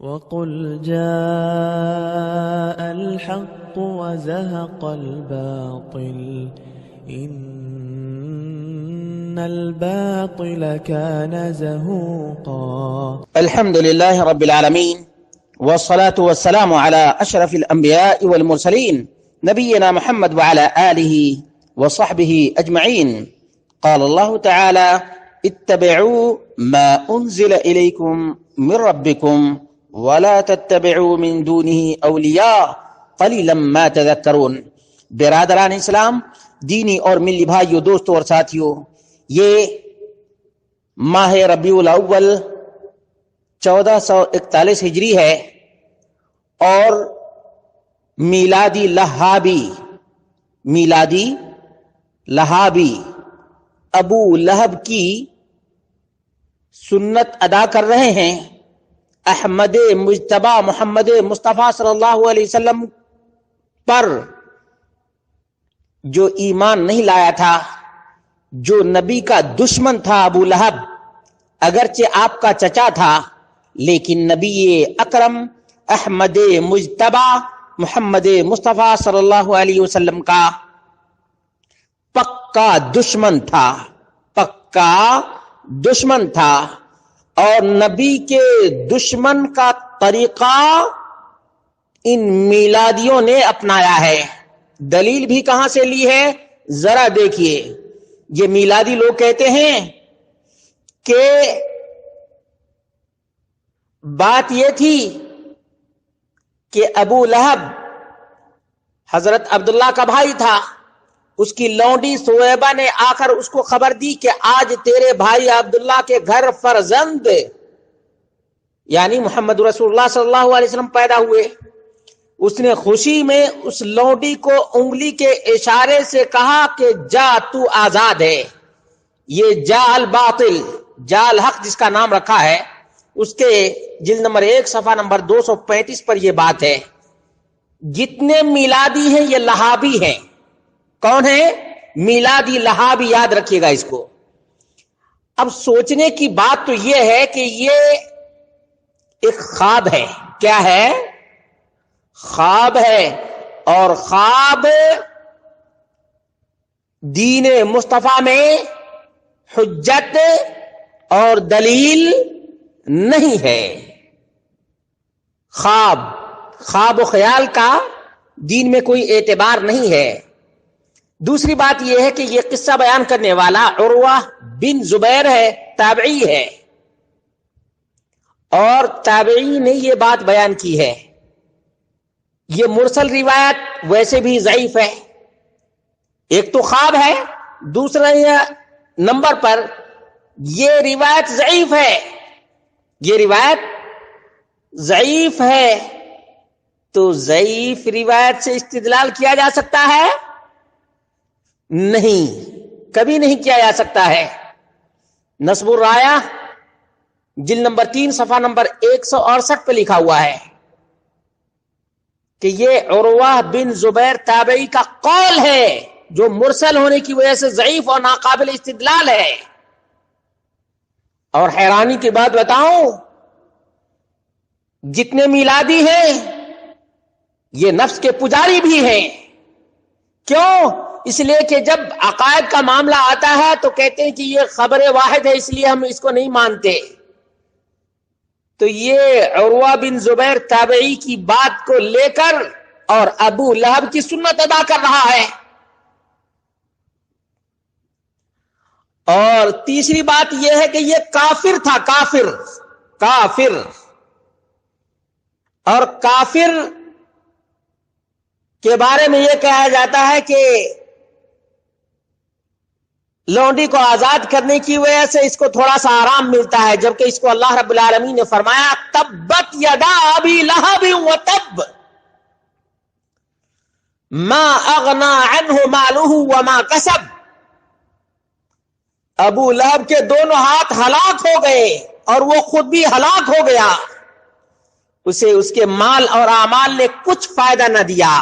وَقُلْ جَاءَ الْحَقُّ وَزَهَقَ الْبَاطِلُ إِنَّ الْبَاطِلَ كَانَ زَهُوقًا. الحمد لله رب العالمين والصلاة والسلام على أشرف الأنبياء والمرسلين نبينا محمد وعلى آله وصحبه أجمعين. قال الله تعالى: اتبعوا ما أنزل إليكم من ربكم ولا تتبعوا من دونه اولیاء قلیلا ما تذکرون. برادران اسلام، دینی اور ملی بھائیو، دوستو اور ساتھیو، یہ ماہ ربیع الاول 1441 ہجری ہے اور میلادی لہابی ابو لہب کی سنت ادا کر رہے ہیں. احمد مجتبی محمد مصطفیٰ صلی اللہ علیہ وسلم پر جو ایمان نہیں لایا تھا، جو نبی کا دشمن تھا ابو لہب، اگرچہ آپ کا چچا تھا لیکن نبی اکرم احمد مجتبی محمد مصطفیٰ صلی اللہ علیہ وسلم کا پکا دشمن تھا. اور نبی کے دشمن کا طریقہ ان میلادیوں نے اپنایا ہے. دلیل بھی کہاں سے لی ہے ذرا دیکھیے. یہ میلادی لوگ کہتے ہیں کہ بات یہ تھی کہ ابو لہب حضرت عبداللہ کا بھائی تھا. اس کی لونڈی سویبہ نے آ کر اس کو خبر دی کہ آج تیرے بھائی عبداللہ کے گھر فرزند یعنی محمد رسول اللہ صلی اللہ علیہ وسلم پیدا ہوئے. اس نے خوشی میں اس لونڈی کو انگلی کے اشارے سے کہا کہ جا تو آزاد ہے. یہ جا الباطل، جا الحق جس کا نام رکھا ہے، اس کے جلد نمبر 1 صفحہ نمبر 235 پر یہ بات ہے. جتنے میلادی ہیں یہ لہابی ہیں. کون ہے؟ میلادی لہابی. یاد رکھیے گا اس کو. اب سوچنے کی بات تو یہ ہے کہ یہ ایک خواب ہے. کیا ہے؟ خواب ہے. اور خواب دین مصطفیٰ میں حجت اور دلیل نہیں ہے. خواب و خیال کا دین میں کوئی اعتبار نہیں ہے. دوسری بات یہ ہے کہ یہ قصہ بیان کرنے والا عروہ بن زبیر ہے، تابعی ہے، اور تابعی نے یہ بات بیان کی ہے. یہ مرسل روایت ویسے بھی ضعیف ہے. ایک تو خواب ہے، دوسرا نمبر پر یہ روایت ضعیف ہے. یہ روایت ضعیف ہے تو ضعیف روایت سے استدلال کیا جا سکتا ہے؟ نہیں، کبھی نہیں کیا جا سکتا ہے. نصب الرایہ جلد نمبر 3 صفحہ نمبر 168 پہ لکھا ہوا ہے کہ یہ عروہ بن زبیر تابعی کا قول ہے جو مرسل ہونے کی وجہ سے ضعیف اور ناقابل استدلال ہے. اور حیرانی کی بات بتاؤں، جتنے میلادی ہیں یہ نفس کے پجاری بھی ہیں. کیوں؟ اس لیے کہ جب عقائد کا معاملہ آتا ہے تو کہتے ہیں کہ یہ خبر واحد ہے، اس لیے ہم اس کو نہیں مانتے. تو یہ عروہ بن زبیر تابعی کی بات کو لے کر اور ابو لہب کی سنت ادا کر رہا ہے. اور تیسری بات یہ ہے کہ یہ کافر تھا. کافر اور کافر کے بارے میں یہ کہا جاتا ہے کہ لونڈی کو آزاد کرنے کی وجہ سے اس کو تھوڑا سا آرام ملتا ہے، جبکہ اس کو اللہ رب العالمین نے فرمایا تبت یدا ابی لہب وتب ما اغنا عنہ مالہ وما کسب. ابو لہب کے دونوں ہاتھ ہلاک ہو گئے اور وہ خود بھی ہلاک ہو گیا. اسے اس کے مال اور اعمال نے کچھ فائدہ نہ دیا.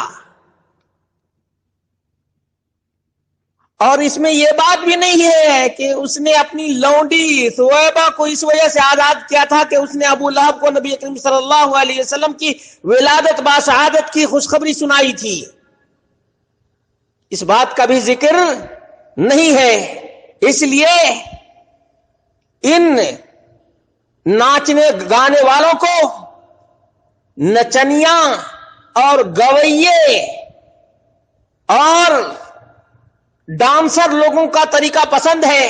اور اس میں یہ بات بھی نہیں ہے کہ اس نے اپنی لونڈی ثویبہ کو اس وجہ سے آزاد کیا تھا کہ اس نے ابو لہب کو نبی کریم صلی اللہ علیہ وسلم کی ولادت باسعادت کی خوشخبری سنائی تھی. اس بات کا بھی ذکر نہیں ہے. اس لیے ان ناچنے گانے والوں کو نچنیاں اور گویے اور ڈانسر لوگوں کا طریقہ پسند ہے.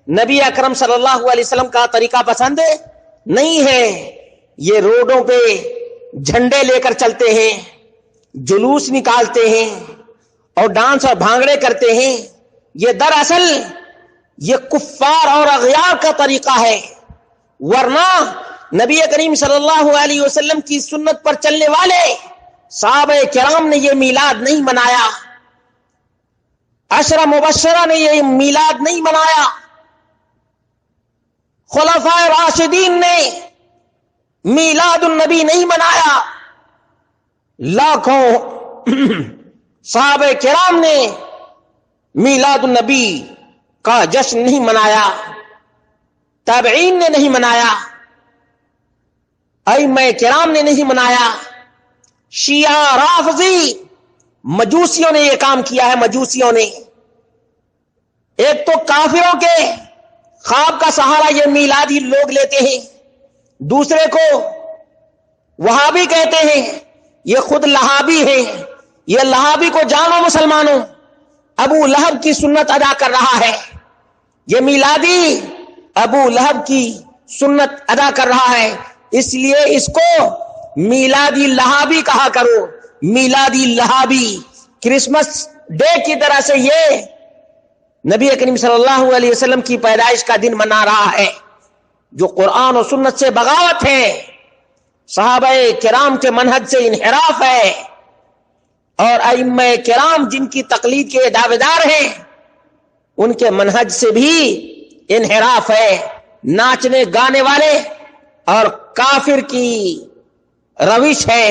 نبی اکرم صلی اللہ علیہ وسلم کا طریقہ پسند نہیں ہے. یہ روڈوں پہ جھنڈے لے کر چلتے ہیں, جلوس نکالتے ہیں اور ڈانس اور بھانگڑے کرتے ہیں. یہ دراصل یہ کفار اور اغیار کا طریقہ ہے. ورنہ نبی کریم صلی اللہ علیہ وسلم کی سنت پر چلنے والے صحابہ کرام نے یہ میلاد نہیں منایا, عشرہ مبشرہ نے یہ میلاد نہیں منایا, خلفائے راشدین نے میلاد النبی نہیں منایا, لاکھوں صحابہ کرام نے میلاد النبی کا جشن نہیں منایا, تابعین نے نہیں منایا, ائمہ کرام نے نہیں منایا. شیعہ رافضی مجوسیوں نے یہ کام کیا ہے. مجوسیوں نے ایک تو کافروں کے خواب کا سہارا یہ میلادی لوگ لیتے ہیں, دوسرے کو وہابی کہتے ہیں. یہ خود لہابی ہیں. یہ لہابی کو جانو مسلمانوں, ابو لہب کی سنت ادا کر رہا ہے. یہ میلادی ابو لہب کی سنت ادا کر رہا ہے. اس لیے اس کو میلادی لہابی کہا کرو. میلادی لہابی کرسمس ڈے کی طرح سے یہ نبی کریم صلی اللہ علیہ وسلم کی پیدائش کا دن منا رہا ہے, جو قرآن و سنت سے بغاوت ہے, صحابہ کرام کے منہج سے انحراف ہے, اور ائمہ کرام جن کی تقلید کے دعویدار ہیں ان کے منہج سے بھی انحراف ہے. ناچنے گانے والے اور کافر کی روش ہے.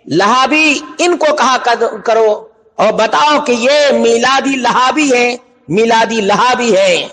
لہابی ان کو کہا کرو اور بتاؤ کہ یہ میلادی لہابی ہے, میلادی لہابی ہے.